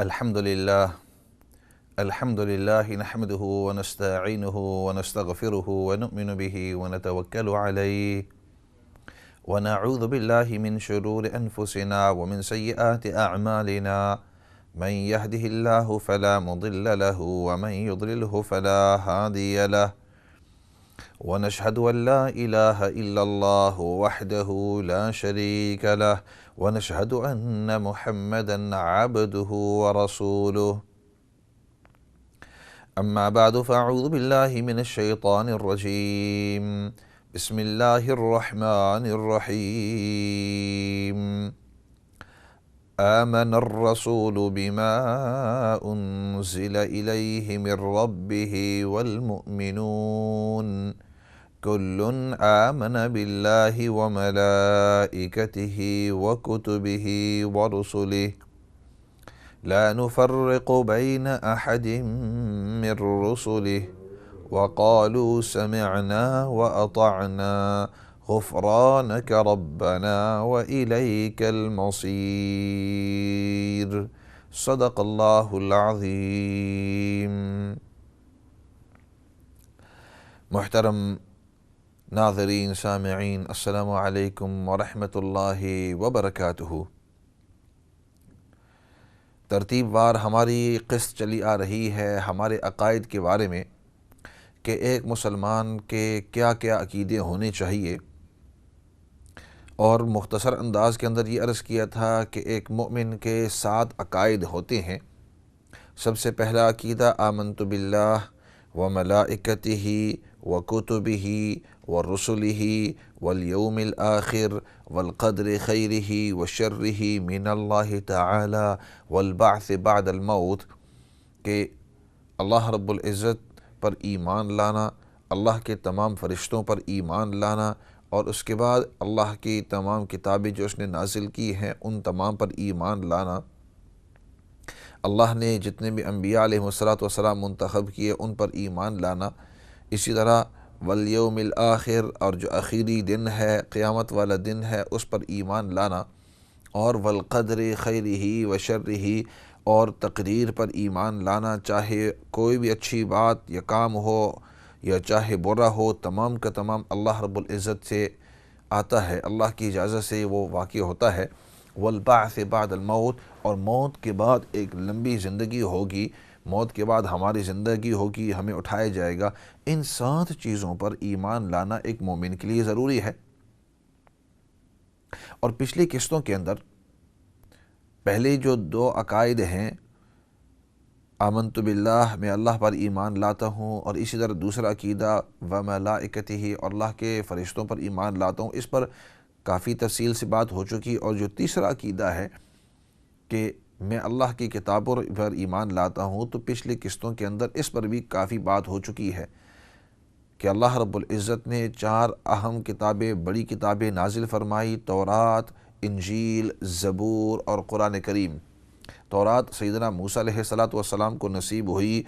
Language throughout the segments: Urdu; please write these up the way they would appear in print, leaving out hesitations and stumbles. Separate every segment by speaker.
Speaker 1: الحمد لله نحمده ونستعينه ونستغفره ونؤمن به ونتوكل عليه ونعوذ بالله من شرور أنفسنا ومن سيئات أعمالنا من يهده الله فلا مضل له ومن يضلله فلا هادي له ونشهد أن لا إله إلا الله وحده لا شريك له ونشهد أن محمدًا عبده ورسوله أما بعد فأعوذ بالله من الشيطان الرجيم بسم الله الرحمن الرحيم آمن الرسول بما أنزل إليه من ربه والمؤمنون كل آمن بالله وملائكته وكتبه ورسله لا نفرق بين أحد من رسله وقالوا سمعنا وأطعنا غفرانك ربنا وإليك المصير صدق الله العظيم۔ محترم ناظرین سامعین، السلام علیکم ورحمۃ اللہ وبرکاتہ۔ ترتیب وار ہماری قسط چلی آ رہی ہے ہمارے عقائد کے بارے میں کہ ایک مسلمان کے کیا کیا عقیدے ہونے چاہیے، اور مختصر انداز کے اندر یہ عرض کیا تھا کہ ایک مومن کے 7 عقائد ہوتے ہیں۔ سب سے پہلا عقیدہ آمنت باللہ وملائکتہ وکتبہ ورسلہ والیوم الآخر والقدر خیرہ وشرہ من اللہ تعالی والبعث بعد الموت، کہ اللہ رب العزت پر ایمان لانا، اللہ کے تمام فرشتوں پر ایمان لانا، اور اس کے بعد اللہ کی تمام کتابیں جو اس نے نازل کی ہیں ان تمام پر ایمان لانا، اللہ نے جتنے بھی انبیاء علیہ السلام منتخب کیے ان پر ایمان لانا، اسی طرح والیوم الآخر، اور جو آخری دن ہے قیامت والا دن ہے اس پر ایمان لانا، اور والقدر خیرہ و شرہ، اور تقدیر پر ایمان لانا، چاہے کوئی بھی اچھی بات یا کام ہو یا چاہے برا ہو، تمام کا تمام اللہ رب العزت سے آتا ہے، اللہ کی اجازت سے وہ واقع ہوتا ہے۔ والبعث بعد الموت، اور موت کے بعد ایک لمبی زندگی ہوگی، موت کے بعد ہماری زندگی ہوگی، ہمیں اٹھایا جائے گا۔ ان 7 چیزوں پر ایمان لانا ایک مومن کے لیے ضروری ہے۔ اور پچھلی قسطوں کے اندر پہلے جو 2 عقائد ہیں، آمنت باللہ، میں اللہ پر ایمان لاتا ہوں، اور اسی طرح دوسرا عقیدہ وملائکتہ، اور اللہ کے فرشتوں پر ایمان لاتا ہوں، اس پر کافی تفصیل سے بات ہو چکی۔ اور جو تیسرا عقیدہ ہے کہ میں اللہ کی کتابوں پر ایمان لاتا ہوں، تو پچھلی قسطوں کے اندر اس پر بھی کافی بات ہو چکی ہے کہ اللہ رب العزت نے 4 اہم کتابیں، بڑی کتابیں نازل فرمائی: تورات، انجیل، زبور اور قرآن کریم۔ تورات سیدنا موسیٰ علیہ السلام کو نصیب ہوئی،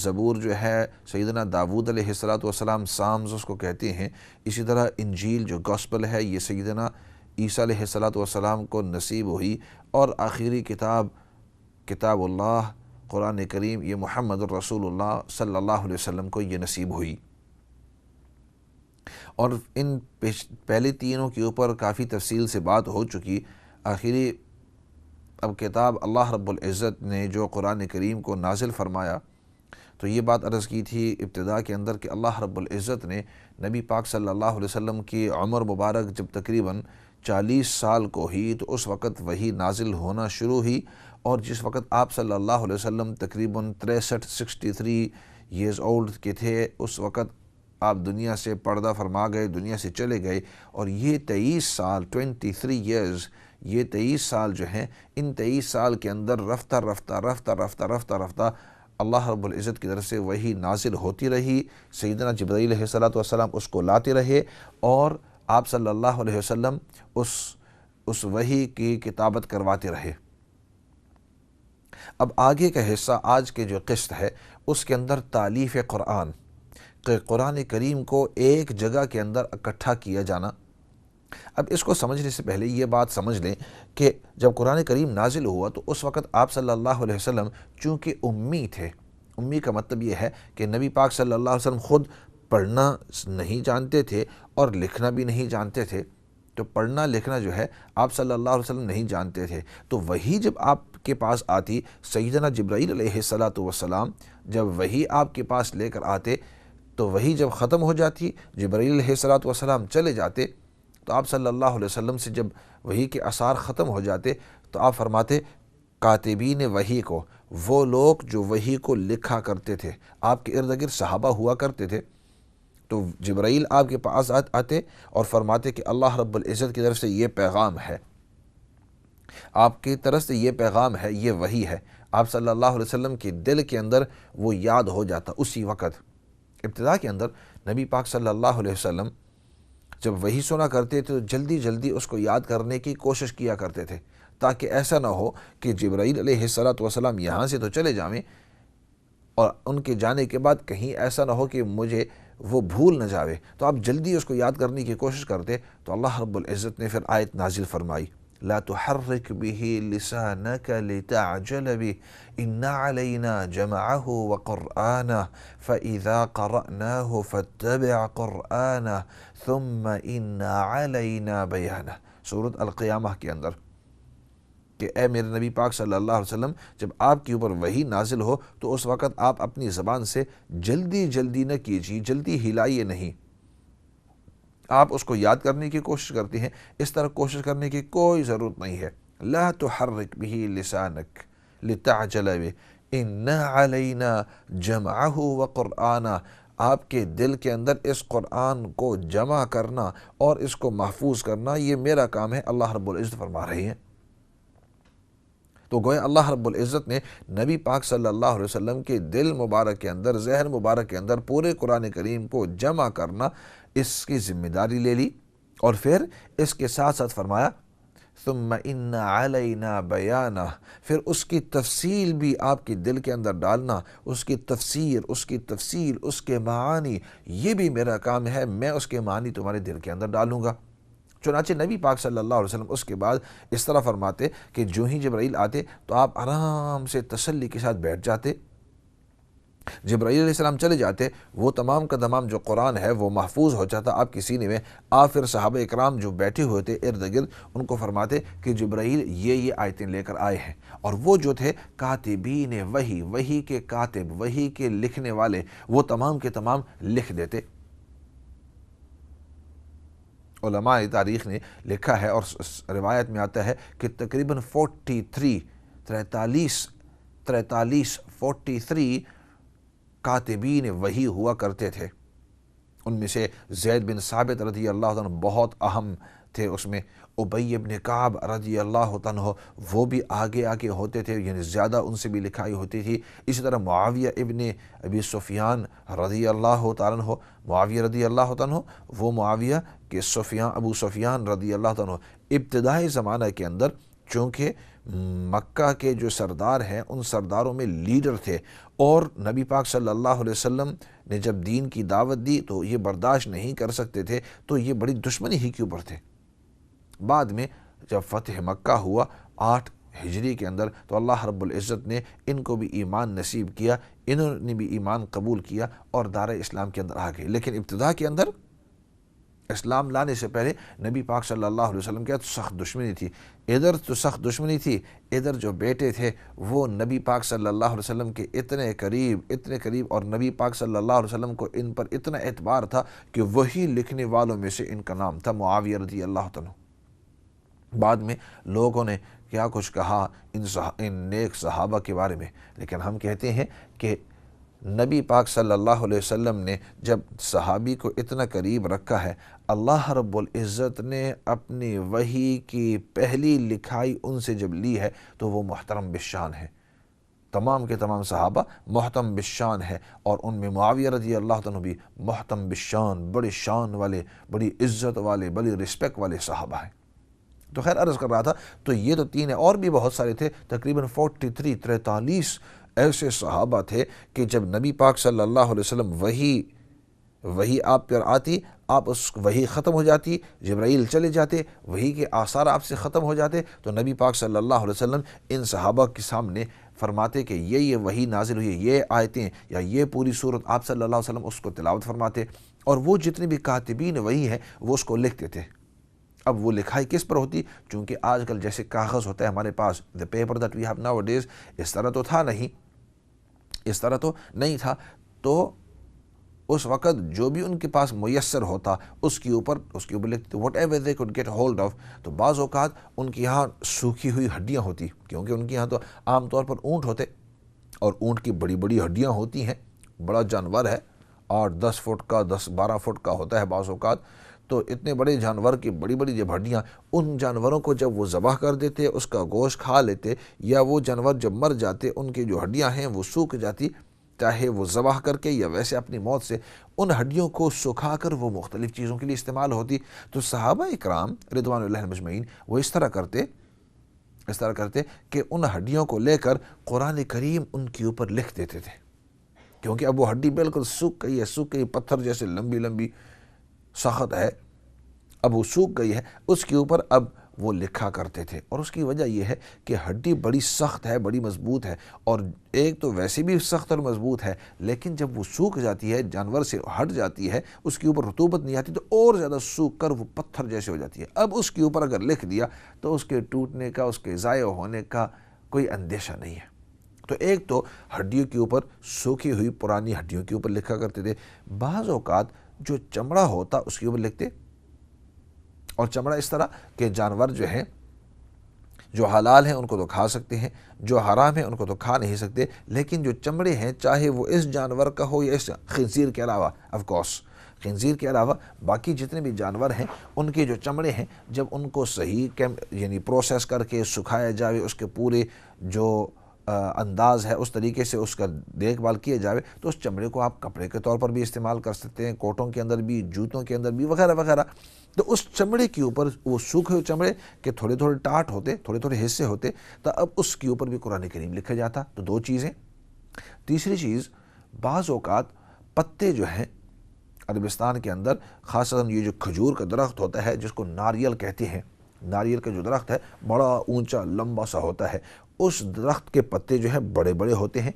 Speaker 1: زبور جو ہے سیدنا داود علیہ السلام، سامز اس کو کہتے ہیں، اسی طرح انجیل جو گوسپل ہے یہ سیدنا عیسیٰ علیہ السلام کو نصیب ہوئی، اور آخری کتاب اللہ قرآن کریم، یہ محمد الرسول اللہ صلی اللہ علیہ وسلم کو یہ نصیب ہوئی۔ اور ان پہلے تینوں کے اوپر کافی تفصیل سے بات ہو چکی۔ آخری اب کتاب اللہ رب العزت نے جو قرآن کریم کو نازل فرمایا، تو یہ بات عرض کی تھی ابتدا کے اندر کہ اللہ رب العزت نے نبی پاک صلی اللہ علیہ وسلم کی عمر مبارک جب تقریباً 40 سال کو ہی، تو اس وقت وحی نازل ہونا شروع ہوئی، اور جس وقت آپ صلی اللہ علیہ وسلم تقریباً 63 ایئرز اولڈ کے تھے، اس وقت آپ دنیا سے پردہ فرما گئے، دنیا سے چلے گئے۔ اور یہ 23 سال 23 ایئرز، یہ 23 سال جو ہیں، ان 23 سال کے اندر رفتہ رفتہ اللہ رب العزت کی طرف سے وحی نازل ہوتی رہی، سیدنا جبرائیل علیہ السلام اس کو لاتے رہے، اور آپ صلی اللہ علیہ وسلم اس وحی کی کتابت کرواتے رہے۔ اب آگے کا حصہ، آج کے جو قسط ہے، اس کے اندر تالیف قرآن، کہ قرآن کریم کو ایک جگہ کے اندر اکٹھا کیا جانا، اب اس کو سمجھنے سے پہلے یہ بات سمجھ لیں کہ جب قرآن کریم نازل ہوا تو اس وقت آپ صلی اللہ علیہ وسلم چونکہ امی تھے. امی کا مطلب یہ ہے کہ نبی پاک صلی اللہ علیہ وسلم خود پڑھنا نہیں جانتے تھے اور لکھنا بھی نہیں جانتے تھے. تو پڑھنا لکھنا جو ہے آپ صلی اللہ علیہ وسلم نہیں جانتے تھے. تو وہی جب آپ کے پاس آتی، سیدنا جبرائیل علیہ السلام جب وہی آپ کے پاس لے کر آتے تو وہی جب ختم ہو جاتی، جبرائیل علیہ السلام چلے جاتے، تو آپ صلی اللہ علیہ وسلم سے جب وحی کے اثار ختم ہو جاتے تو آپ فرماتے کاتبین وحی کو، وہ لوگ جو وحی کو لکھا کرتے تھے، آپ کے ارد گرد صحابہ ہوا کرتے تھے، تو جبرائیل آپ کے پاس آتے اور فرماتے کہ اللہ رب العزت کی طرف سے یہ پیغام ہے، آپ کی طرف سے یہ پیغام ہے، یہ وحی ہے. آپ صلی اللہ علیہ وسلم کے دل کے اندر وہ یاد ہو جاتا اسی وقت. ابتدا کے اندر نبی پاک صلی اللہ علیہ وسلم جب وحی سنا کرتے تھے تو جلدی جلدی اس کو یاد کرنے کی کوشش کیا کرتے تھے، تاکہ ایسا نہ ہو کہ جبرائیل علیہ السلام یہاں سے تو چلے جائیں اور ان کے جانے کے بعد کہیں ایسا نہ ہو کہ مجھے وہ بھول نہ جاوے. تو آپ جلدی اس کو یاد کرنے کی کوشش کرتے. تو اللہ رب العزت نے پھر آیت نازل فرمائی، لا تحرک به لسانک لتعجل به ان علینا جمعه وقرآنه فاذا قرأناه فاتبع قرآنه ثم ان علینا بیانه. سورۃ القیامہ کے اندر کہ اے میرے نبی پاک صلی اللہ علیہ وسلم، جب آپ کے اوپر وحی نازل ہو تو اس وقت آپ اپنی زبان سے جلدی جلدی نہ کیجیے، جلدی ہلائیے نہیں. آپ اس کو یاد کرنے کی کوشش کرتے ہیں، اس طرح کوشش کرنے کی کوئی ضرورت نہیں ہے. لا تحرک به لسانک لتعجل به ان علینا جمعه وقرآنہ. آپ کے دل کے اندر اس قرآن کو جمع کرنا اور اس کو محفوظ کرنا یہ میرا کام ہے، اللہ رب العزت فرما رہے ہیں. تو گویا اللہ رب العزت نے نبی پاک صلی اللہ علیہ وسلم کے دل مبارک کے اندر، ذہن مبارک کے اندر پورے قرآن کریم کو جمع کرنا، اس کی ذمہ داری لے لی. اور پھر اس کے ساتھ ساتھ فرمایا ثم ان علینا بیانہ، پھر اس کی تفصیل بھی آپ کے دل کے اندر ڈالنا، اس کی تفسیر، اس کی تفصیل، اس کے معانی، یہ بھی میرا کام ہے، میں اس کے معنی تمہارے دل کے اندر ڈالوں گا. چنانچہ نبی پاک صلی اللہ علیہ وسلم اس کے بعد اس طرح فرماتے کہ جو ہی جبرائیل آتے تو آپ آرام سے تسلی کے ساتھ بیٹھ جاتے. جبرائیل علیہ السلام چلے جاتے، وہ تمام کا تمام جو قرآن ہے وہ محفوظ ہو جاتا آپ کے سینے میں. آپ پھر صحابہ اکرام جو بیٹھے ہوئے تھے ارد گرد ان کو فرماتے کہ جبرائیل یہ آیتیں لے کر آئے ہیں. اور وہ جو تھے کاتبین وحی، وحی کے کاتب، وحی کے لکھنے والے، وہ تمام کے تمام لکھ دیتے. علماء تاریخ نے لکھا ہے اور روایت میں آتا ہے کہ تقریباً 43 کاتبین وحی ہوا کرتے تھے. ان میں سے زید بن ثابت رضی اللہ عنہ بہت اہم تھے، اس میں ابی بن کعب رضی اللہ عنہ وہ بھی آگے ہوتے تھے، یعنی زیادہ ان سے بھی لکھائی ہوتی تھی. اسی طرح معاویہ ابن ابی سفیان رضی اللہ تعالیٰ عنہ، معاویہ رضی اللہ عنہ، وہ معاویہ کہ ابو سفیان رضی اللہ عنہ ابتدائی زمانہ کے اندر چونکہ مکہ کے جو سردار ہیں ان سرداروں میں لیڈر تھے، اور نبی پاک صلی اللہ علیہ وسلم نے جب دین کی دعوت دی تو یہ برداشت نہیں کر سکتے تھے، تو یہ بڑی دشمنی ہی کے اوپر تھے. بعد میں جب فتح مکہ ہوا 8 ہجری کے اندر تو اللہ رب العزت نے ان کو بھی ایمان نصیب کیا، انہوں نے بھی ایمان قبول کیا اور دار اسلام کے اندر آ گئے. لیکن ابتدا کے اندر اسلام لانے سے پہلے نبی پاک صلی اللہ علیہ وسلم کے سخت دشمنی تھی. ادھر تو سخت دشمنی تھی، ادھر جو بیٹے تھے وہ نبی پاک صلی اللہ علیہ وسلم کے اتنے قریب اور نبی پاک صلی اللہ علیہ وسلم کو ان پر اتنا اعتبار تھا کہ وہی لکھنے والوں میں سے ان کا نام تھا معاویہ رضی اللہ عنہ. بعد میں لوگوں نے کیا کچھ کہا ان نیک صحابہ کے بارے میں، لیکن ہم کہتے ہیں کہ نبی پاک صلی اللہ علیہ وسلم نے جب صحابی کو اتنا قریب رکھا ہے، اللہ رب العزت نے اپنی وحی کی پہلی لکھائی ان سے جب لی ہے تو وہ محترم بالشان ہے. تمام کے تمام صحابہ محترم بالشان ہے، اور ان میں معاویہ رضی اللہ عنہ بھی محترم بالشان، بڑی شان والے، بڑی عزت والے، بڑی رسپیکٹ والے صحابہ ہیں. تو خیر عرض کر رہا تھا، تو یہ تو 3 ہیں، اور بھی بہت سارے تھے، تقریباً 43 ایسے صحابہ تھے کہ جب نبی پاک صلی اللہ علیہ وسلم وحی آپ پر آتی، آپ اس وہی ختم ہو جاتی، جبرائیل چلے جاتے، وہی کے آثار آپ سے ختم ہو جاتے، تو نبی پاک صلی اللہ علیہ وسلم ان صحابہ کے سامنے فرماتے کہ یہ وہی نازل ہوئی، یہ آیتیں یا یہ پوری صورت، آپ صلی اللہ علیہ وسلم اس کو تلاوت فرماتے، اور وہ جتنے بھی کاتبین وہی ہیں وہ اس کو لکھتے تھے۔ اب وہ لکھائی کس پر ہوتی؟ چونکہ آج کل جیسے کاغذ ہوتا ہے ہمارے پاس، the paper that we have nowadays، اس طرح تو تھا نہیں، اس طرح تو نہیں تھا، تو اس وقت جو بھی ان کے پاس میسر ہوتا اس کے اوپر لکھتے تھے what ever they could get hold of۔ تو بعض اوقات ان کے یہاں سوکھی ہوئی ہڈیاں ہوتی، کیونکہ ان کے یہاں تو عام طور پر اونٹ ہوتے، اور اونٹ کی بڑی بڑی ہڈیاں ہوتی ہیں، بڑا جانور ہے، 8-10 فٹ کا، 10-12 فٹ کا ہوتا ہے بعض اوقات، تو اتنے بڑے جانور کی بڑی بڑی جب ہڈیاں، ان جانوروں کو جب وہ ذبح کر دیتے، اس کا گوشت کھا لیتے، یا وہ جانور جب مر جاتے ان کی جو ہڈیاں ہیں وہ سوکھ جاتی، چاہے وہ ذبح کر کے یا ویسے اپنی موت سے، ان ہڈیوں کو سکھا کر وہ مختلف چیزوں کے لیے استعمال ہوتی۔ تو صحابہ اکرام رضوان اللہ مجمعین وہ اس طرح کرتے کہ ان ہڈیوں کو لے کر قرآن کریم ان کے اوپر لکھ دیتے تھے، کیونکہ اب وہ ہڈی بالکل سوکھ گئی، پتھر جیسے لمبی لمبی سخت ہے، اب وہ سوکھ گئی ہے، اس کے اوپر اب وہ لکھا کرتے تھے۔ اور اس کی وجہ یہ ہے کہ ہڈی بڑی سخت ہے، بڑی مضبوط ہے، اور ایک تو ویسے بھی سخت اور مضبوط ہے، لیکن جب وہ سوکھ جاتی ہے، جانور سے ہٹ جاتی ہے، اس کے اوپر رطوبت نہیں آتی، تو اور زیادہ سوکھ کر وہ پتھر جیسے ہو جاتی ہے۔ اب اس کے اوپر اگر لکھ دیا تو اس کے ٹوٹنے کا، اس کے ضائع ہونے کا کوئی اندیشہ نہیں ہے۔ تو ایک تو ہڈیوں کے اوپر، سوکھی ہوئی پرانی ہڈیوں کے اوپر لکھا کرتے تھے، بعض اوقات جو چمڑا ہوتا اس کے اوپر لکھتے، اور چمڑا اس طرح کہ جانور جو ہیں، جو حلال ہیں ان کو تو کھا سکتے ہیں، جو حرام ہیں ان کو تو کھا نہیں سکتے، لیکن جو چمڑے ہیں چاہے وہ اس جانور کا ہو یا اس خنزیر کے علاوہ، آف کورس خنزیر کے علاوہ باقی جتنے بھی جانور ہیں ان کے جو چمڑے ہیں، جب ان کو صحیح یعنی پروسیس کر کے سکھایا جائے، اس کے پورے جو انداز ہے اس طریقے سے اس کا دیکھ بھال کیا جائے، تو اس چمڑے کو آپ کپڑے کے طور پر بھی استعمال کر سکتے ہیں، کوٹوں کے اندر بھی، جوتوں کے اندر بھی، وغیرہ وغیرہ۔ تو اس چمڑے کے اوپر، وہ سوکھے ہوئے چمڑے کے تھوڑے تھوڑے ٹاٹ ہوتے، تھوڑے تھوڑے حصے ہوتے، تو اب اس کے اوپر بھی قرآن کریم لکھا جاتا۔ تو دو چیزیں۔ تیسری چیز، بعض اوقات پتے جو ہیں عربستان کے اندر، خاصاً یہ جو کھجور کا درخت ہوتا ہے جس کو ناریل کہتے ہیں، ناریل کا جو درخت ہے بڑا اونچا لمبا سا ہوتا ہے، اس درخت کے پتے جو ہیں بڑے بڑے ہوتے ہیں۔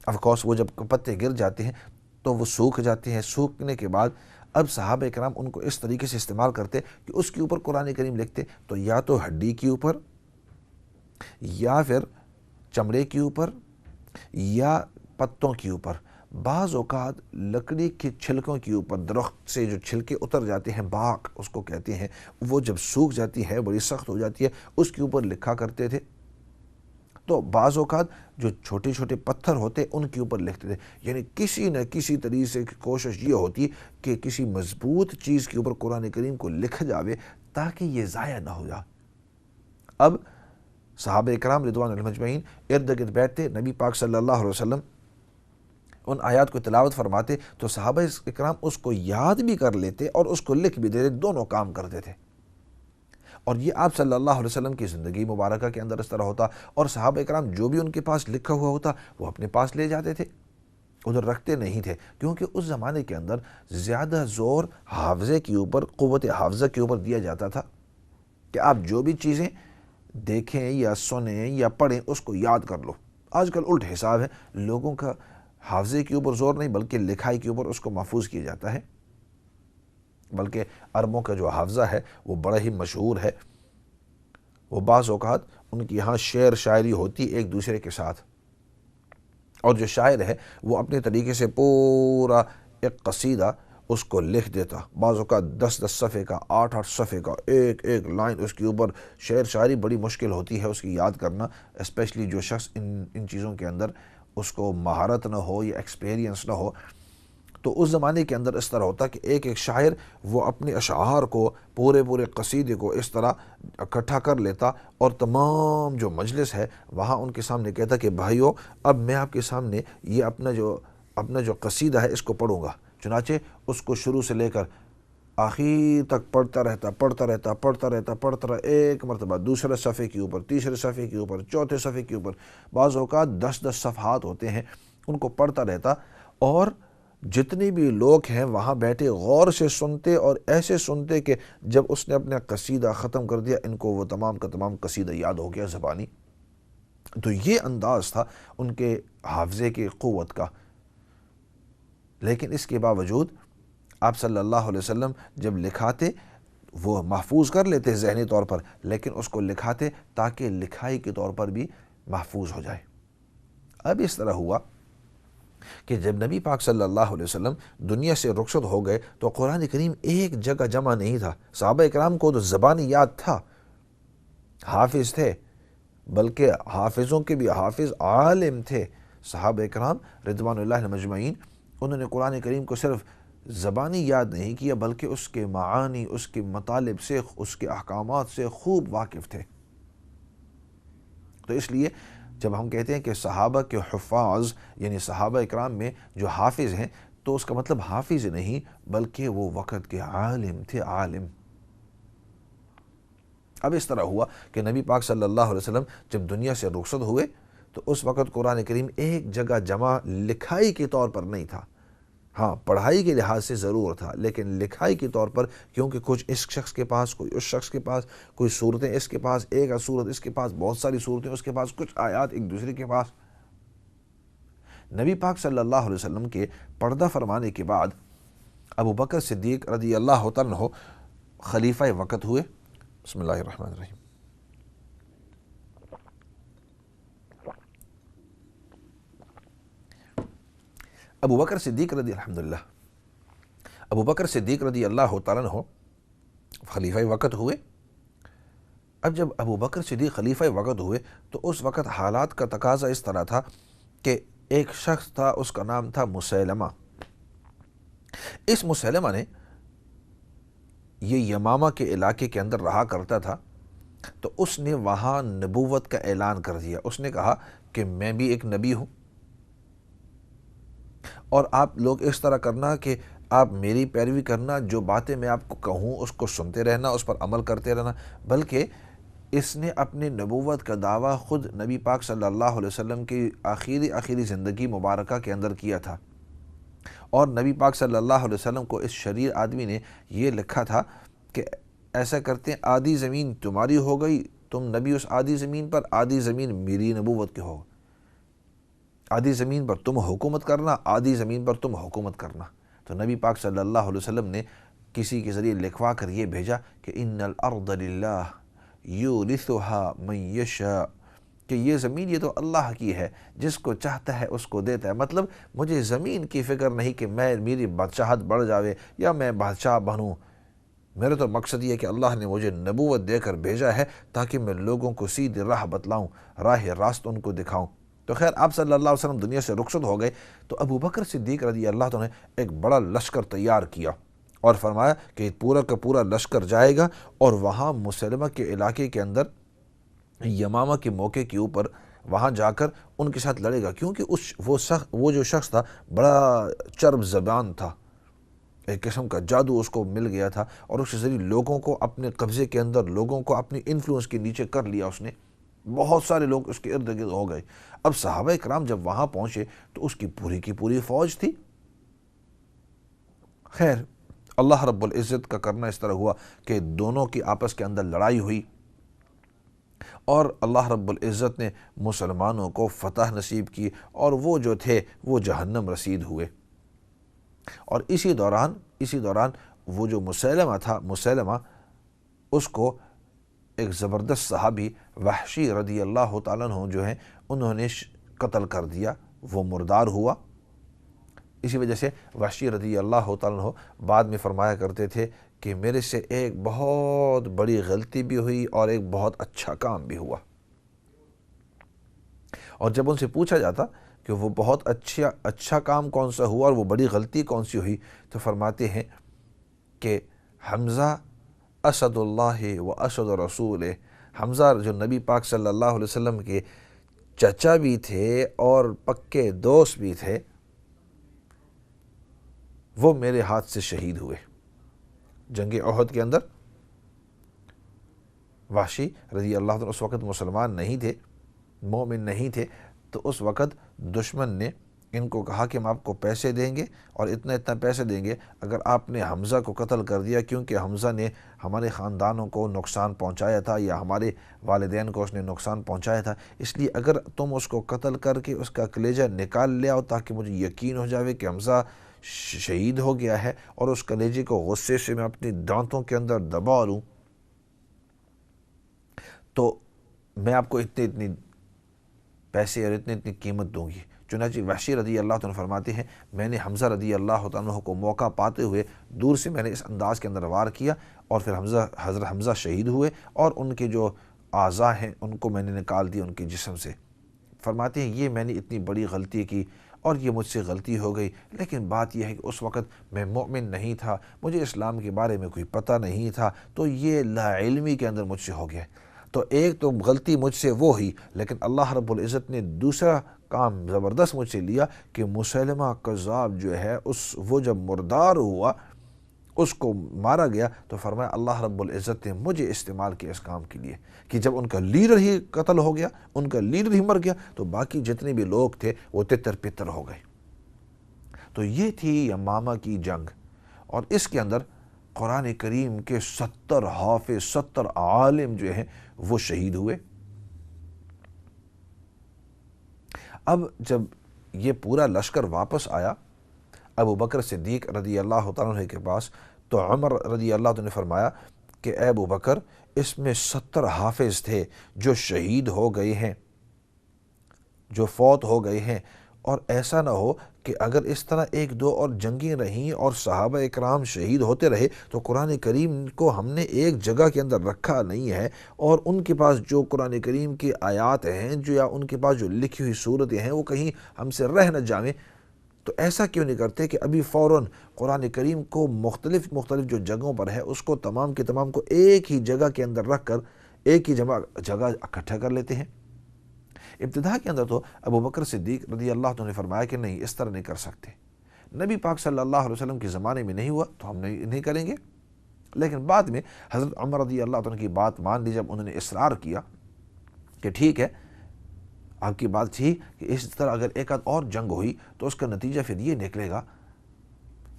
Speaker 1: آف کورس وہ جب پتے گر جاتے ہیں تو وہ سوکھ جاتے ہیں، سوکھنے کے بعد اب صحابہ کرام ان کو اس طریقے سے استعمال کرتے کہ اس کے اوپر قرآن کریم لکھتے، تو یا تو ہڈی کے اوپر، یا پھر چمڑے کے اوپر، یا پتوں کے اوپر، بعض اوقات لکڑی کے چھلکوں کے اوپر، درخت سے جو چھلکے اتر جاتے ہیں، باق اس کو کہتے ہیں، وہ جب سوکھ جاتی ہے، بڑی سخت ہو جاتی ہے، اس کے اوپر لکھا کرتے تھے۔ تو بعض اوقات جو چھوٹے چھوٹے پتھر ہوتے ان کے اوپر لکھتے تھے، یعنی کسی نہ کسی طریقے سے کوشش یہ ہوتی کہ کسی مضبوط چیز کے اوپر قرآن کریم کو لکھا جاوے تاکہ یہ ضائع نہ ہو جائے۔ اب صحابہ اکرام رضوان اللہ مجمعین ارد گرد بیٹھتے، نبی پاک صلی اللہ علیہ وسلم ان آیات کو تلاوت فرماتے، تو صحابہ اکرام اس کو یاد بھی کر لیتے اور اس کو لکھ بھی دیتے، دونوں کام کرتے تھے۔ اور یہ آپ صلی اللہ علیہ وسلم کی زندگی مبارکہ کے اندر اس طرح ہوتا، اور صحابہ اکرام جو بھی ان کے پاس لکھا ہوا ہوتا وہ اپنے پاس لے جاتے تھے، ادھر رکھتے نہیں تھے، کیونکہ اس زمانے کے اندر زیادہ زور حافظے کے اوپر، قوت حافظہ کے اوپر دیا جاتا تھا کہ آپ جو بھی چیزیں دیکھیں یا سنیں یا پڑھیں اس کو یاد کر لو۔ آج کل الٹ حساب ہے، لوگوں کا حافظے کے اوپر زور نہیں بلکہ لکھائی کے اوپر اس کو محفوظ کیا جاتا ہے، بلکہ عربوں کا جو حافظہ ہے وہ بڑا ہی مشہور ہے، وہ بعض اوقات ان کی یہاں شعر شاعری ہوتی ایک دوسرے کے ساتھ، اور جو شاعر ہے وہ اپنے طریقے سے پورا ایک قصیدہ اس کو لکھ دیتا، بعض اوقات 10 صفحے کا، 8 صفحے کا، ایک ایک لائن اس کے اوپر شعر شاعری، بڑی مشکل ہوتی ہے اس کی یاد کرنا، اسپیشلی جو شخص ان چیزوں کے اندر اس کو مہارت نہ ہو یا ایکسپیرینس نہ ہو۔ تو اس زمانے کے اندر اس طرح ہوتا کہ ایک ایک شاعر وہ اپنے اشعار کو، پورے قصیدے کو اس طرح اکٹھا کر لیتا، اور تمام جو مجلس ہے وہاں ان کے سامنے کہتا کہ بھائیو، اب میں آپ کے سامنے یہ اپنا جو قصیدہ ہے اس کو پڑھوں گا۔ چنانچہ اس کو شروع سے لے کر آخر تک پڑھتا رہتا، ایک مرتبہ دوسرے صفحے کے اوپر، تیسرے صفحے کے اوپر، چوتھے صفحے کے اوپر، بعض اوقات 10 صفحات ہوتے ہیں، ان کو پڑھتا رہتا، اور جتنے بھی لوگ ہیں وہاں بیٹھے غور سے سنتے، اور ایسے سنتے کہ جب اس نے اپنا قصیدہ ختم کر دیا ان کو وہ تمام کا تمام قصیدہ یاد ہو گیا زبانی۔ تو یہ انداز تھا ان کے حافظے کی قوت کا۔ لیکن اس کے باوجود آپ صلی اللہ علیہ وسلم جب لکھاتے وہ محفوظ کر لیتے ذہنی طور پر، لیکن اس کو لکھاتے تاکہ لکھائی کے طور پر بھی محفوظ ہو جائے۔ اب اس طرح ہوا کہ جب نبی پاک صلی اللہ علیہ وسلم دنیا سے رخصت ہو گئے تو قرآن کریم ایک جگہ جمع نہیں تھا۔ صحابہ اکرام کو تو زبانی یاد تھا، حافظ تھے، بلکہ حافظوں کے بھی حافظ عالم تھے۔ صحابہ اکرام رضوان اللہ مجمعین انہوں نے قرآن کریم کو صرف زبانی یاد نہیں کیا، بلکہ اس کے معانی، اس کے مطالب سے، اس کے احکامات سے خوب واقف تھے۔ تو اس لیے جب ہم کہتے ہیں کہ صحابہ کے حفاظ یعنی صحابہ اکرام میں جو حافظ ہیں، تو اس کا مطلب حافظ نہیں بلکہ وہ وقت کے عالم تھے، عالم۔ اب اس طرح ہوا کہ نبی پاک صلی اللہ علیہ وسلم جب دنیا سے رخصت ہوئے تو اس وقت قرآن کریم ایک جگہ جمع لکھائی کے طور پر نہیں تھا۔ ہاں، پڑھائی کے لحاظ سے ضرور تھا، لیکن لکھائی کے طور پر کیونکہ کچھ اس شخص کے پاس، کوئی اس شخص کے پاس، کوئی صورتیں اس کے پاس، ایک صورت اس کے پاس، بہت ساری صورتیں اس کے پاس، کچھ آیات ایک دوسرے کے پاس۔ نبی پاک صلی اللہ علیہ وسلم کے پردہ فرمانے کے بعد ابو بکر صدیق رضی اللہ تعالیٰ عنہ خلیفہ وقت ہوئے۔ بسم اللہ الرحمن الرحیم۔ ابو بکر صدیق رضی اللہ تعالیٰ عنہ خلیفہ وقت ہوئے۔ اب جب ابو بکر صدیق خلیفہ وقت ہوئے تو اس وقت حالات کا تقاضا اس طرح تھا کہ ایک شخص تھا، اس کا نام تھا مسیلمہ۔ اس مسیلمہ نے یہ یمامہ کے علاقے کے اندر رہا کرتا تھا، تو اس نے وہاں نبوت کا اعلان کر دیا۔ اس نے کہا کہ میں بھی ایک نبی ہوں، اور آپ لوگ اس طرح کرنا کہ آپ میری پیروی کرنا، جو باتیں میں آپ کو کہوں اس کو سنتے رہنا، اس پر عمل کرتے رہنا۔ بلکہ اس نے اپنے نبوت کا دعویٰ خود نبی پاک صلی اللہ علیہ وسلم کی آخری زندگی مبارکہ کے اندر کیا تھا، اور نبی پاک صلی اللہ علیہ وسلم کو اس شریر آدمی نے یہ لکھا تھا کہ ایسا کرتے ہیں آدھی زمین تمہاری ہو گئی، تم نبی اس آدھی زمین پر، آدھی زمین میری نبوت کی ہو، آدھی زمین پر تم حکومت کرنا، آدھی زمین پر تم حکومت کرنا۔ تو نبی پاک صلی اللہ علیہ وسلم نے کسی کے ذریعے لکھوا کر یہ بھیجا کہ ان الارض للہ یورثها من یشاء، کہ یہ زمین یہ تو اللہ کی ہے، جس کو چاہتا ہے اس کو دیتا ہے۔ مطلب مجھے زمین کی فکر نہیں کہ میری بادشاہت بڑھ جاوے یا میں بادشاہ بنوں، میرا تو مقصد یہ ہے کہ اللہ نے مجھے نبوت دے کر بھیجا ہے تاکہ میں لوگوں کو سیدھی راہ بتلاؤں، راہ راست ان کو دکھاؤں۔ تو خیر آپ صلی اللہ علیہ وسلم دنیا سے رخصت ہو گئے تو ابو بکر صدیق رضی اللہ عنہ نے ایک بڑا لشکر تیار کیا اور فرمایا کہ پورا کا پورا لشکر جائے گا اور وہاں مسلمہ کے علاقے کے اندر یمامہ کے موقع کے اوپر وہاں جا کر ان کے ساتھ لڑے گا، کیونکہ وہ جو شخص تھا بڑا چرب زبان تھا، ایک قسم کا جادو اس کو مل گیا تھا، اور اس کے ذریعے لوگوں کو اپنے قبضے کے اندر، لوگوں کو اپنی انفلوئنس کے نیچے کر لیا اس نے۔ بہت سارے لوگ اس کے ارد گرد ہو گئے۔ اب صحابہ اکرام جب وہاں پہنچے تو اس کی پوری فوج تھی۔ خیر اللہ رب العزت کا کرنا اس طرح ہوا کہ دونوں کی آپس کے اندر لڑائی ہوئی، اور اللہ رب العزت نے مسلمانوں کو فتح نصیب کی، اور وہ جو تھے وہ جہنم رسید ہوئے۔ اور اسی دوران وہ جو مسیلمہ اس کو ایک زبردست صحابی وحشی رضی اللہ تعالیٰ عنہ جو ہیں انہوں نے قتل کر دیا، وہ مردار ہوا۔ اسی وجہ سے وحشی رضی اللہ تعالیٰ عنہ بعد میں فرمایا کرتے تھے کہ میرے سے ایک بہت بڑی غلطی بھی ہوئی اور ایک بہت اچھا کام بھی ہوا۔ اور جب ان سے پوچھا جاتا کہ وہ بہت اچھا کام کون سا ہوا اور وہ بڑی غلطی کون سی ہوئی، تو فرماتے ہیں کہ حمزہ اسد اللہ و اسد رسول، حمزہ جو نبی پاک صلی اللہ علیہ وسلم کے چچا بھی تھے اور پکے دوست بھی تھے، وہ میرے ہاتھ سے شہید ہوئے جنگ احد کے اندر۔ وحشی رضی اللہ عنہ اس وقت مسلمان نہیں تھے، مومن نہیں تھے، تو اس وقت دشمن نے ان کو کہا کہ ہم آپ کو پیسے دیں گے اور اتنا اتنا پیسے دیں گے اگر آپ نے حمزہ کو قتل کر دیا، کیونکہ حمزہ نے ہمارے خاندانوں کو نقصان پہنچایا تھا یا ہمارے والدین کو اس نے نقصان پہنچایا تھا، اس لیے اگر تم اس کو قتل کر کے اس کا کلیجہ نکال لے آؤ تاکہ مجھے یقین ہو جاوے کہ حمزہ شہید ہو گیا ہے، اور اس کلیجے کو غصے سے میں اپنی دانتوں کے اندر دبا لوں، تو میں آپ کو اتنے اتنی پیسے اور اتنی اتنی قیمت دوں گی۔ چنانچہ وحشی رضی اللہ عنہ فرماتے ہیں میں نے حمزہ رضی اللہ عنہ کو موقع پاتے ہوئے دور سے میں نے اس انداز کے اندر وار کیا، اور پھر حضرت حمزہ شہید ہوئے اور ان کے جو اعضاء ہیں ان کو میں نے نکال دیا ان کے جسم سے۔ فرماتے ہیں یہ میں نے اتنی بڑی غلطی کی اور یہ مجھ سے غلطی ہو گئی، لیکن بات یہ ہے کہ اس وقت میں مومن نہیں تھا، مجھے اسلام کے بارے میں کوئی پتہ نہیں تھا، تو یہ لا علمی کے اندر مجھ سے ہو گیا۔ تو ایک تو غلطی مجھ سے وہ ہی، لیکن اللہ رب العزت نے دوسرا کام زبردست مجھ سے لیا کہ مسلمہ کذاب جو ہے وہ جب مردار ہوا، اس کو مارا گیا، تو فرمایا اللہ رب العزت نے مجھے استعمال کیا اس کام کے لیے کہ جب ان کا لیڈر ہی قتل ہو گیا، ان کا لیڈر ہی مر گیا، تو باقی جتنے بھی لوگ تھے وہ تتر پتر ہو گئے۔ تو یہ تھی یمامہ کی جنگ، اور اس کے اندر قرآن کریم کے 70 حافظ 70 عالم جو ہیں وہ شہید ہوئے۔ اب جب یہ پورا لشکر واپس آیا ابو بکر صدیق رضی اللہ عنہ کے پاس، تو عمر رضی اللہ عنہ نے فرمایا کہ اے ابو بکر، اس میں 70 حافظ تھے جو شہید ہو گئے ہیں، جو فوت ہو گئے ہیں، اور ایسا نہ ہو کہ اگر اس طرح ایک دو اور جنگیں رہیں اور صحابہ اکرام شہید ہوتے رہے تو قرآن کریم کو ہم نے ایک جگہ کے اندر رکھا نہیں ہے، اور ان کے پاس جو قرآن کریم کی آیات ہیں جو یا ان کے پاس جو لکھی ہوئی صورتیں ہیں وہ کہیں ہم سے رہ نہ جائیں، تو ایسا کیوں نہیں کرتے کہ ابھی فوراً قرآن کریم کو مختلف جو جگہوں پر ہے اس کو تمام کے تمام کو ایک ہی جگہ کے اندر رکھ کر ایک ہی جگہ اکٹھا کر لیتے ہیں۔ ابتدا کے اندر تو ابو بکر صدیق رضی اللہ عنہ نے فرمایا کہ نہیں، اس طرح نہیں کر سکتے، نبی پاک صلی اللہ علیہ وسلم کے زمانے میں نہیں ہوا تو ہم نہیں کریں گے، لیکن بعد میں حضرت عمر رضی اللہ عنہ کی بات مان لی جب انہوں نے اصرار کیا کہ ٹھیک ہے آپ کی بات تھی کہ اس طرح اگر ایک آدھ اور جنگ ہوئی تو اس کا نتیجہ پھر یہ نکلے گا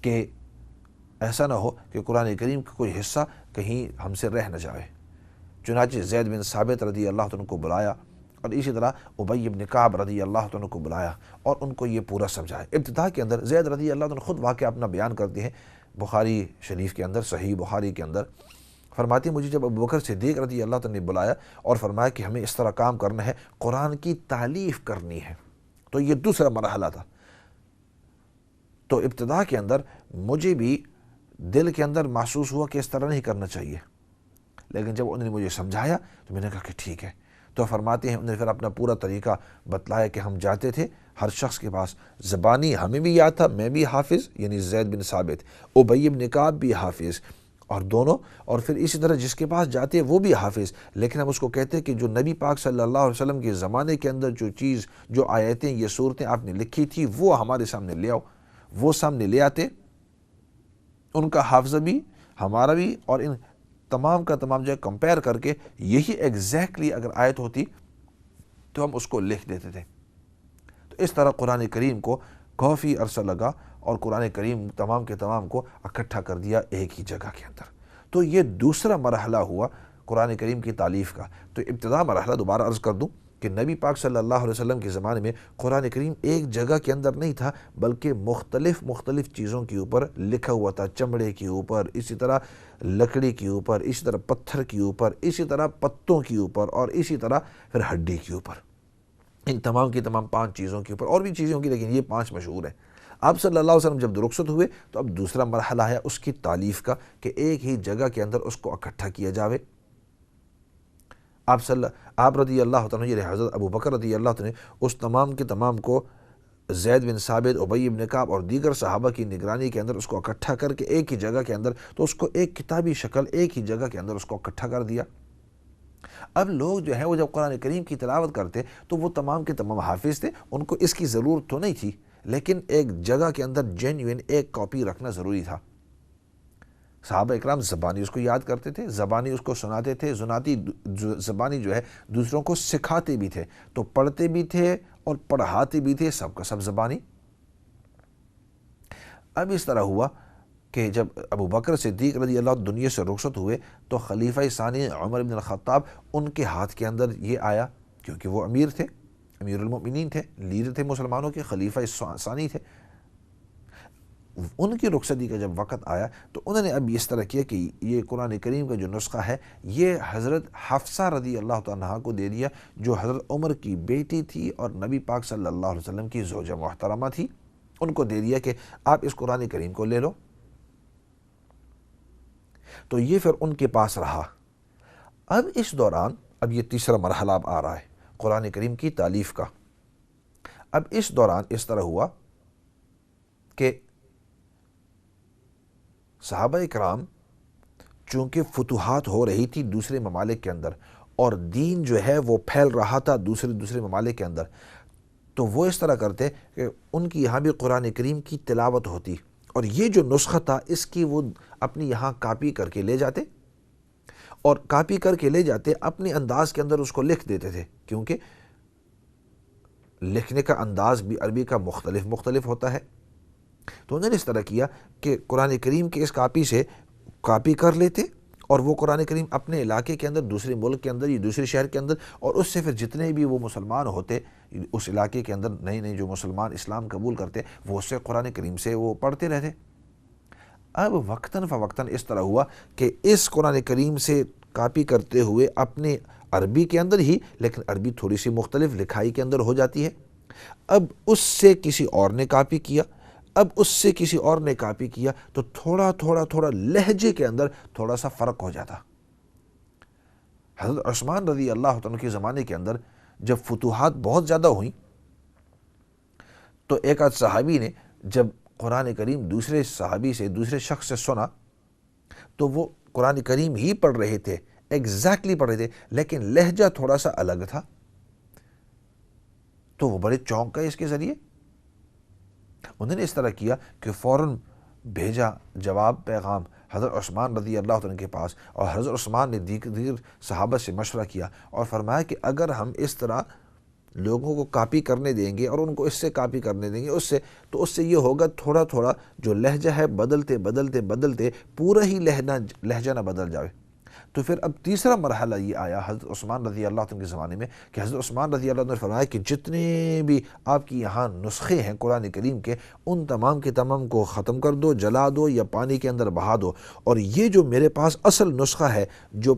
Speaker 1: کہ ایسا نہ ہو کہ قرآن کریم کا کوئی حصہ کہیں ہم سے رہ نہ جائے۔ چنانچہ زید بن ثابت رضی اللہ عنہ کو بلایا، اور اسی طرح ابی بن کعب رضی اللہ عنہ کو بلایا اور ان کو یہ پورا سمجھایا۔ ابتدا کے اندر زید رضی اللہ عنہ خود واقعہ اپنا بیان کرتے ہیں بخاری شریف کے اندر، صحیح بخاری کے اندر، فرماتی مجھے جب ابو بکر صدیق رضی اللہ عنہ نے بلایا اور فرمایا کہ ہمیں اس طرح کام کرنا ہے، قرآن کی تالیف کرنی ہے، تو یہ دوسرا مرحلہ تھا۔ تو ابتدا کے اندر مجھے بھی دل کے اندر محسوس ہوا کہ اس طرح نہیں کرنا چاہیے، لیکن جب انہوں نے مجھے سمجھایا تو میں نے کہا کہ ٹھیک ہے۔ تو فرماتے ہیں انہوں نے پھر اپنا پورا طریقہ بتلایا کہ ہم جاتے تھے ہر شخص کے پاس، زبانی ہمیں بھی یاد تھا، میں بھی حافظ یعنی زید بن ثابت، ابی بن کعب بھی حافظ، اور دونوں، اور پھر اسی طرح جس کے پاس جاتے وہ بھی حافظ، لیکن ہم اس کو کہتے کہ جو نبی پاک صلی اللہ علیہ وسلم کے زمانے کے اندر جو چیز، جو آیتیں، یہ صورتیں آپ نے لکھی تھی وہ ہمارے سامنے لے آؤ۔ وہ سامنے لے آتے، ان کا حافظہ بھی ہمارا بھی، اور ان تمام کا تمام جو ہے کمپیئر کر کے یہی ایگزیکٹلی اگر آیت ہوتی تو ہم اس کو لکھ دیتے تھے۔ تو اس طرح قرآن کریم کو کافی عرصہ لگا اور قرآن کریم تمام کے تمام کو اکٹھا کر دیا ایک ہی جگہ کے اندر۔ تو یہ دوسرا مرحلہ ہوا قرآن کریم کی تالیف کا۔ تو ابتدا مرحلہ دوبارہ عرض کر دوں کہ نبی پاک صلی اللہ علیہ وسلم کے زمانے میں قرآن کریم ایک جگہ کے اندر نہیں تھا، بلکہ مختلف چیزوں کے اوپر لکھا ہوا تھا، چمڑے کے اوپر، اسی طرح لکڑی کے اوپر، اسی طرح پتھر کے اوپر، اسی طرح پتوں کے اوپر، اور اسی طرح پھر ہڈی کے اوپر، ان تمام کی تمام 5 چیزوں کے اوپر، اور بھی چیزیں ہوں گی لیکن یہ 5 مشہور ہیں۔ آپ صلی اللہ علیہ وسلم جب رخصت ہوئے تو اب دوسرا مرحلہ ہے اس کی تالیف کا کہ ایک ہی جگہ کے اندر اس کو اکٹھا کیا جاوے۔ آپ رضی اللہ عنہ یعنی حضرت ابو بکر رضی اللہ عنہ اس تمام کے تمام کو زید بن ثابت، ابی بن کعب اور دیگر صحابہ کی نگرانی کے اندر اس کو اکٹھا کر کے ایک ہی جگہ کے اندر، تو اس کو ایک کتابی شکل ایک ہی جگہ کے اندر اس کو اکٹھا کر دیا۔ اب لوگ جو ہیں وہ جب قرآن کریم کی تلاوت کرتے تو وہ تمام کے تمام حافظ تھے، ان کو اس کی ضرورت تو نہیں تھی، لیکن ایک جگہ کے اندر جینوین ایک کاپی رکھنا ضروری تھا۔ صحابہ اکرام زبانی اس کو یاد کرتے تھے، زبانی اس کو سناتے تھے، زبانی جو ہے دوسروں کو سکھاتے بھی تھے، تو پڑھتے بھی تھے اور پڑھاتے بھی تھے، سب کا سب زبانی۔ اب اس طرح ہوا کہ جب ابو بکر صدیق رضی اللہ عنہ دنیا سے رخصت ہوئے تو خلیفہ ثانی عمر بن الخطاب ان کے ہاتھ کے اندر یہ آیا، کیونکہ وہ امیر تھے، امیر المؤمنین تھے، لیڈر تھے مسلمانوں کے، خلیفہ ثانی تھے۔ ان کی رخصتی کا جب وقت آیا تو انہوں نے اب اس طرح کیا کہ یہ قرآن کریم کا جو نسخہ ہے یہ حضرت حفصہ رضی اللہ تعالیٰ کو دے دیا، جو حضرت عمر کی بیٹی تھی اور نبی پاک صلی اللہ علیہ وسلم کی زوجہ محترمہ تھی، ان کو دے دیا کہ آپ اس قرآن کریم کو لے لو۔ تو یہ پھر ان کے پاس رہا۔ اب اس دوران اب یہ تیسرا مرحلہ اب آ رہا ہے قرآن کریم کی تالیف کا۔ اب اس دوران اس طرح ہوا کہ صحابہ کرام چونکہ فتوحات ہو رہی تھی دوسرے ممالک کے اندر اور دین جو ہے وہ پھیل رہا تھا دوسرے ممالک کے اندر، تو وہ اس طرح کرتے کہ ان کی یہاں بھی قرآن کریم کی تلاوت ہوتی اور یہ جو نسخہ تھا اس کی وہ اپنی یہاں کاپی کر کے لے جاتے اور کاپی کر کے لے جاتے اپنے انداز کے اندر اس کو لکھ دیتے تھے، کیونکہ لکھنے کا انداز بھی عربی کا مختلف ہوتا ہے۔ تو انہوں نے اس طرح کیا کہ قرآن کریم کے اس کاپی سے کاپی کر لیتے اور وہ قرآن کریم اپنے علاقے کے اندر، دوسرے ملک کے اندر یا دوسرے شہر کے اندر، اور اس سے پھر جتنے بھی وہ مسلمان ہوتے اس علاقے کے اندر، نئے جو مسلمان اسلام قبول کرتے، وہ اس سے قرآن کریم سے وہ پڑھتے رہتے۔ اب وقتاً فوقتاً اس طرح ہوا کہ اس قرآن کریم سے کاپی کرتے ہوئے اپنے عربی کے اندر ہی، لیکن عربی تھوڑی سی مختلف لکھائی کے اندر ہو جاتی ہے، اب اس سے کسی اور نے کاپی کیا، اب اس سے کسی اور نے کاپی کیا، تو تھوڑا لہجے کے اندر تھوڑا سا فرق ہو جاتا۔ حضرت عثمان رضی اللہ عنہ کے زمانے کے اندر جب فتوحات بہت زیادہ ہوئیں تو ایک آدھ صحابی نے جب قرآن کریم دوسرے صحابی سے، دوسرے شخص سے سنا تو وہ قرآن کریم ہی پڑھ رہے تھے، ایگزیکٹلی پڑھ رہے تھے، لیکن لہجہ تھوڑا سا الگ تھا، تو وہ بڑے چونک گئے اس کے ذریعے۔ انہوں نے اس طرح کیا کہ فوراً بھیجا جواب پیغام حضرت عثمان رضی اللہ عنہ کے پاس، اور حضرت عثمان نے دیگر صحابہ سے مشورہ کیا اور فرمایا کہ اگر ہم اس طرح لوگوں کو کاپی کرنے دیں گے اور ان کو اس سے کاپی کرنے دیں گے تو اس سے یہ ہوگا تھوڑا جو لہجہ ہے بدلتے پورا ہی لہجہ نہ بدل جائے۔ تو پھر اب تیسرا مرحلہ یہ آیا حضرت عثمان رضی اللہ عنہ کے زمانے میں کہ حضرت عثمان رضی اللہ عنہ نے فرمایا کہ جتنے بھی آپ کی یہاں نسخے ہیں قرآن کریم کے، ان تمام کے تمام کو ختم کر دو، جلا دو یا پانی کے اندر بہا دو، اور یہ جو میرے پاس اصل نسخہ ہے جو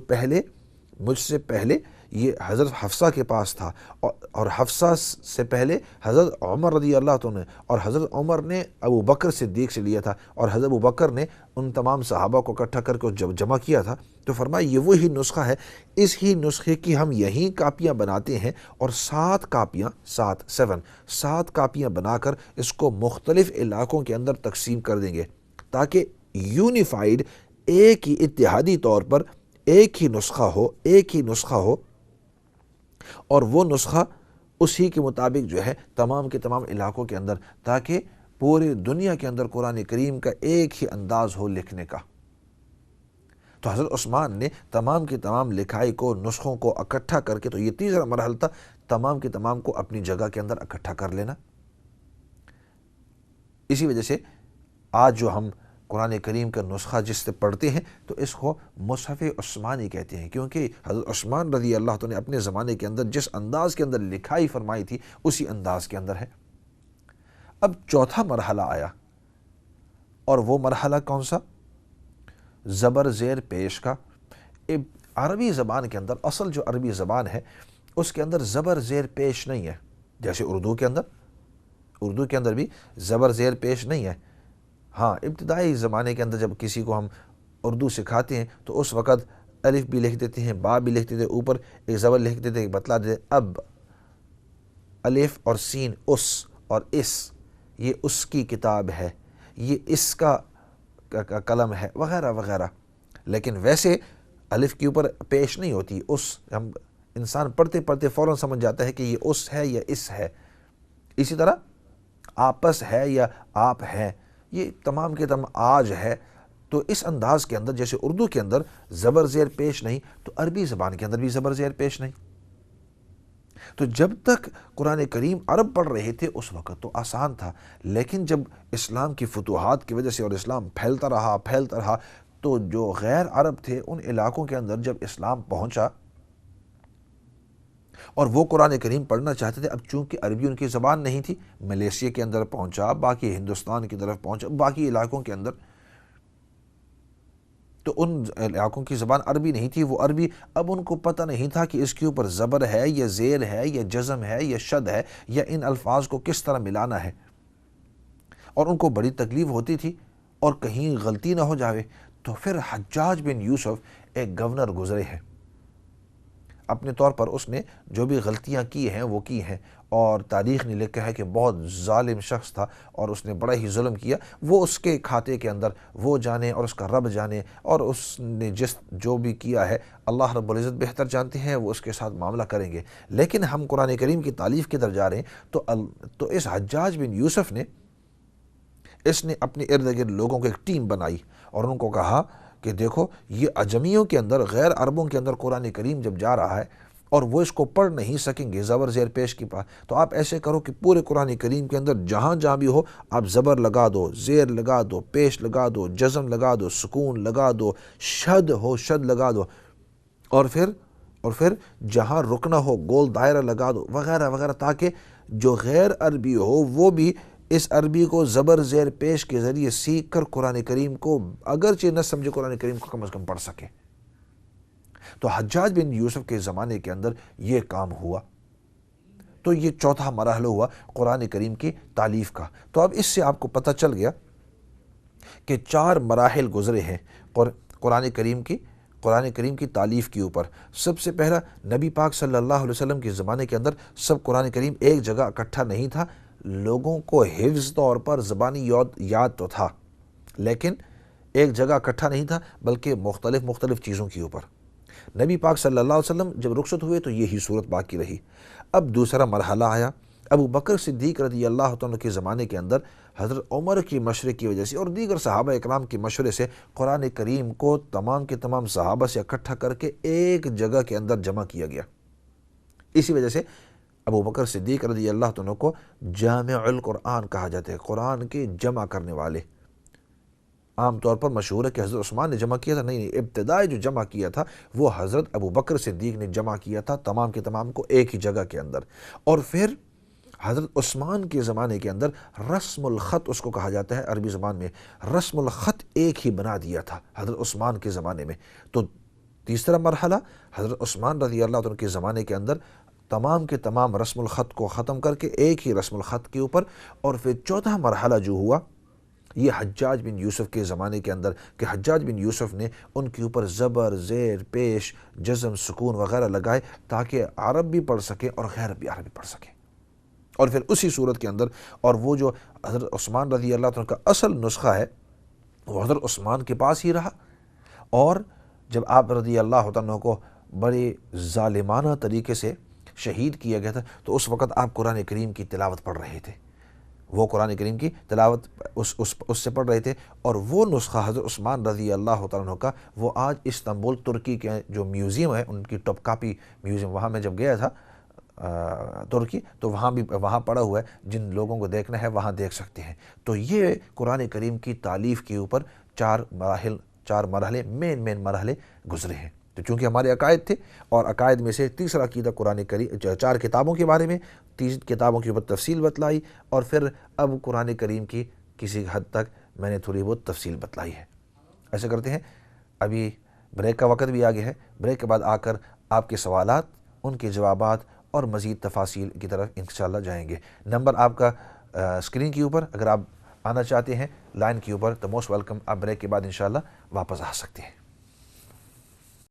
Speaker 1: مجھ سے پہلے یہ حضرت حفصہ کے پاس تھا، اور حفصہ سے پہلے حضرت عمر رضی اللہ عنہ، اور حضرت عمر نے ابو بکر صدیق سے لیا تھا، اور حضرت ابو بکر نے ان تمام صحابہ کو اکٹھا کر کے جب جمع کیا تھا، تو فرمایا یہ وہی نسخہ ہے، اس ہی نسخے کی ہم یہیں کاپیاں بناتے ہیں، اور 7 کاپیاں بنا کر اس کو مختلف علاقوں کے اندر تقسیم کر دیں گے، تاکہ یونیفائیڈ ایک ہی اتحادی طور پر ایک ہی نسخہ ہو، اور وہ نسخہ اسی کے مطابق جو ہے تمام کے تمام علاقوں کے اندر، تاکہ پورے دنیا کے اندر قرآن کریم کا ایک ہی انداز ہو لکھنے کا۔ تو حضرت عثمان نے تمام کے تمام لکھائی کو، نسخوں کو اکٹھا کر کے، تو یہ تیسرا مرحلہ تھا، تمام کے تمام کو اپنی جگہ کے اندر اکٹھا کر لینا۔ اسی وجہ سے آج جو ہم قرآن کریم کا نسخہ جس سے پڑھتے ہیں تو اس کو مصحف عثمانی کہتے ہیں، کیونکہ حضرت عثمان رضی اللہ عنہ نے اپنے زمانے کے اندر جس انداز کے اندر لکھائی فرمائی تھی اسی انداز کے اندر ہے۔ اب چوتھا مرحلہ آیا، اور وہ مرحلہ کون سا؟ زبر زیر پیش کا۔ عربی زبان کے اندر، اصل جو عربی زبان ہے اس کے اندر زبر زیر پیش نہیں ہے، جیسے اردو کے اندر بھی زبر زیر پیش نہیں ہے۔ ہاں، ابتدائی زمانے کے اندر جب کسی کو ہم اردو سکھاتے ہیں تو اس وقت الف بھی لکھ دیتے ہیں، با بھی لکھ دیتے ہیں، اوپر ایک زبر لکھ دیتے ہیں، بتلا دیتے ہیں اب الف اور سین اس اور اس، یہ اس کی کتاب ہے، یہ اس کا قلم ہے، وغیرہ وغیرہ۔ لیکن ویسے الف کے اوپر پیش نہیں ہوتی، اس ہم انسان پڑھتے فوراً سمجھ جاتا ہے کہ یہ اس ہے یا اس ہے۔ اسی طرح آپس ہے یا آپ ہیں، یہ تمام کے تمام آج ہے۔ تو اس انداز کے اندر جیسے اردو کے اندر زبر زیر پیش نہیں، تو عربی زبان کے اندر بھی زبر زیر پیش نہیں۔ تو جب تک قرآن کریم عرب پڑھ رہے تھے اس وقت تو آسان تھا، لیکن جب اسلام کی فتوحات کی وجہ سے اور اسلام پھیلتا رہا تو جو غیر عرب تھے ان علاقوں کے اندر جب اسلام پہنچا اور وہ قرآن کریم پڑھنا چاہتے تھے، اب چونکہ عربی ان کی زبان نہیں تھی، ملیشیا کے اندر پہنچا، باقی ہندوستان کی طرف پہنچا، باقی علاقوں کے اندر، تو ان علاقوں کی زبان عربی نہیں تھی، وہ عربی اب ان کو پتہ نہیں تھا کہ اس کے اوپر زبر ہے یا زیر ہے یا جزم ہے یا شد ہے یا ان الفاظ کو کس طرح ملانا ہے، اور ان کو بڑی تکلیف ہوتی تھی اور کہیں غلطی نہ ہو جاوے۔ تو پھر حجاج بن یوسف ایک گورنر گزرے ہیں، اپنے طور پر اس نے جو بھی غلطیاں کی ہیں وہ کی ہیں، اور تاریخ نے لکھا ہے کہ بہت ظالم شخص تھا اور اس نے بڑا ہی ظلم کیا، وہ اس کے کھاتے کے اندر وہ جانے اور اس کا رب جانے، اور اس نے جو بھی کیا ہے اللہ رب العزت بہتر جانتے ہیں، وہ اس کے ساتھ معاملہ کریں گے۔ لیکن ہم قرآن کریم کی تالیف کی طرف جا رہے ہیں تو اس حجاج بن یوسف نے اپنے ارد گرد لوگوں کو ایک ٹیم بنائی اور ان کو کہا کہ دیکھو یہ عجمیوں کے اندر، غیر عربوں کے اندر قرآن کریم جب جا رہا ہے اور وہ اس کو پڑھ نہیں سکیں گے زبر زیر پیش کی پاس، تو آپ ایسے کرو کہ پورے قرآن کریم کے اندر جہاں جہاں بھی ہو آپ زبر لگا دو، زیر لگا دو، پیش لگا دو، جزم لگا دو، سکون لگا دو، شد ہو شد لگا دو، اور پھر جہاں رکنا ہو گول دائرہ لگا دو، وغیرہ وغیرہ، تاکہ جو غیر عربی ہو وہ بھی اس عربی کو زبر زیر پیش کے ذریعے سیکھ کر قرآن کریم کو اگرچہ نہ سمجھے قرآن کریم کو کم از کم پڑھ سکے۔ تو حجاج بن یوسف کے زمانے کے اندر یہ کام ہوا، تو یہ چوتھا مرحلہ ہوا قرآن کریم کی تالیف کا۔ تو اب اس سے آپ کو پتہ چل گیا کہ 4 مراحل گزرے ہیں قرآن کریم کی تالیف کے اوپر۔ سب سے پہلا نبی پاک صلی اللہ علیہ وسلم کے زمانے کے اندر سب قرآن کریم ایک جگہ اکٹھا نہیں تھا، لوگوں کو حفظ طور پر زبانی یاد تو تھا، لیکن ایک جگہ اکٹھا نہیں تھا، بلکہ مختلف چیزوں کے اوپر۔ نبی پاک صلی اللہ علیہ وسلم جب رخصت ہوئے تو یہی صورت باقی رہی۔ اب دوسرا مرحلہ آیا، ابو بکر صدیق رضی اللہ عنہ کے زمانے کے اندر حضرت عمر کی مشورے کی وجہ سے اور دیگر صحابہ اکرام کے مشورے سے قرآن کریم کو تمام کے تمام صحابہ سے اکٹھا کر کے ایک جگہ کے اندر جمع کیا گیا۔ اسی وجہ سے ابو بکر صدیق رضی اللہ عنہ کو جامع القرآن کہا جاتا ہے، قرآن کے جمع کرنے والے۔ عام طور پر مشہور ہے کہ حضرت عثمان نے جمع کیا تھا، نہیں، ابتدائی جو جمع کیا تھا وہ حضرت ابو بکر صدیق نے جمع کیا تھا تمام کے تمام کو ایک ہی جگہ کے اندر۔ اور پھر حضرت عثمان کے زمانے کے اندر رسم الخط اس کو کہا جاتا ہے عربی زبان میں، رسم الخط ایک ہی بنا دیا تھا حضرت عثمان کے زمانے میں۔ تو تیسرا مرحلہ حضرت عثمان رضی اللہ عنہ کے زمانے کے اندر تمام کے تمام رسم الخط کو ختم کر کے ایک ہی رسم الخط کے اوپر، اور پھر چوتھا مرحلہ جو ہوا یہ حجاج بن یوسف کے زمانے کے اندر کہ حجاج بن یوسف نے ان کے اوپر زبر زیر پیش جزم سکون وغیرہ لگائے تاکہ عرب بھی پڑھ سکے اور غیر بھی عربی پڑھ سکے۔ اور پھر اسی صورت کے اندر، اور وہ جو حضرت عثمان رضی اللہ عنہ کا اصل نسخہ ہے وہ حضرت عثمان کے پاس ہی رہا، اور جب آپ رضی اللہ عنہ کو بڑے ظالمانہ طریقے سے شہید کیا گیا تھا تو اس وقت آپ قرآن کریم کی تلاوت پڑھ رہے تھے، وہ قرآن کریم کی تلاوت اس سے پڑھ رہے تھے، اور وہ نسخہ حضرت عثمان رضی اللہ عنہ کا وہ آج استنبول ترکی کے جو میوزیم ہے، ان کی ٹاپ کاپی میوزیم، وہاں میں جب گیا تھا ترکی تو وہاں پڑا ہوا ہے، جن لوگوں کو دیکھنا ہے وہاں دیکھ سکتے ہیں۔ تو یہ قرآن کریم کی تالیف کے اوپر 4 مرحلے مین مرحلے گزرے ہیں۔ تو چونکہ ہمارے عقائد تھے، اور عقائد میں سے تیسرا عقیدہ قرآن کریم 4 کتابوں کے بارے میں، 3 کتابوں کے اوپر تفصیل بتلائی، اور پھر اب قرآن کریم کی کسی حد تک میں نے تھوڑی بہت تفصیل بتلائی ہے۔ ایسا کرتے ہیں، ابھی بریک کا وقت بھی آگے ہے، بریک کے بعد آ کر آپ کے سوالات، ان کے جوابات اور مزید تفاصیل کی طرف انشاءاللہ جائیں گے۔ نمبر آپ کا اسکرین کے اوپر، اگر آپ آنا چاہتے ہیں لائن کے اوپر تو موسٹ ویلکم، آپ بریک کے بعد انشاءاللہ واپس آ سکتے ہیں۔